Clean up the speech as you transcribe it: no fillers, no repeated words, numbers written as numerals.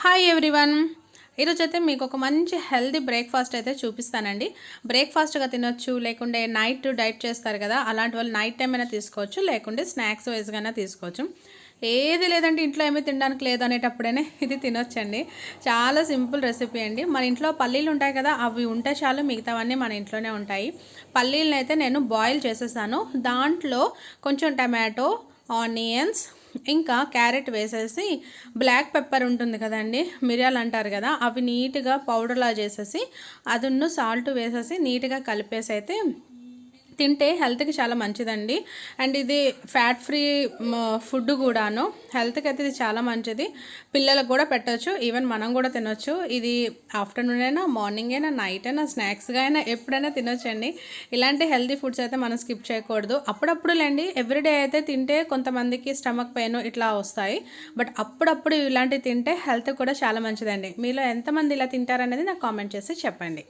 Hi everyone. ఈరోజైతే మీకు ఒక మంచి హెల్తీ బ్రేక్ఫాస్ట్ అయితే చూపిస్తానండి. బ్రేక్ఫాస్ట్గా తినొచ్చు, లేకుంటే నైట్ డైట్ చేస్తారు కదా, అలాంటి వాళ్ళు నైట్ టైం అయినా తీసుకోవచ్చు, లేకుంటే స్నాక్స్ వైజ్గా తీసుకోవచ్చు. ఏది లేదంటే ఇంట్లో ఏమీ తినడానికి లేదు అనేటప్పుడైనా ఇది తినొచ్చండి. చాలా సింపుల్ రెసిపీ అండి. మన ఇంట్లో పల్లీలు ఉంటాయి కదా, అవి ఉంటే చాలు, మిగతావన్నీ మన ఇంట్లోనే ఉంటాయి. పల్లీలను అయితే నేను బాయిల్ చేసేసాను. దాంట్లో కొంచెం టమాటో, ఆనియన్స్, ఇంకా క్యారెట్ వేసేసి, బ్లాక్ పెప్పర్ ఉంటుంది కదండి, మిరియాలు అంటారు కదా, అవి నీట్గా పౌడర్లా చేసేసి, అదున్ను సాల్ట్ వేసేసి నీట్గా కలిపేసి అయితే తింటే హెల్త్కి చాలా మంచిదండి. అండ్ ఇది ఫ్యాట్ ఫ్రీ ఫుడ్ కూడాను. హెల్త్కి అయితే ఇది చాలా మంచిది. పిల్లలకు కూడా పెట్టచ్చు, ఈవెన్ మనం కూడా తినొచ్చు. ఇది ఆఫ్టర్నూన్ అయినా, మార్నింగ్ అయినా, నైట్ అయినా, స్నాక్స్గా అయినా ఎప్పుడైనా తినొచ్చండి. ఇలాంటి హెల్తీ ఫుడ్స్ అయితే మనం స్కిప్ చేయకూడదు. అప్పుడప్పుడు లేండి, ఎవ్రీడే అయితే తింటే కొంతమందికి స్టమక్ పెయిన్ ఇట్లా వస్తాయి. బట్ అప్పుడప్పుడు ఇలాంటివి తింటే హెల్త్ కూడా చాలా మంచిదండి. మీలో ఎంతమంది ఇలా తింటారనేది నాకు కామెంట్ చేసి చెప్పండి.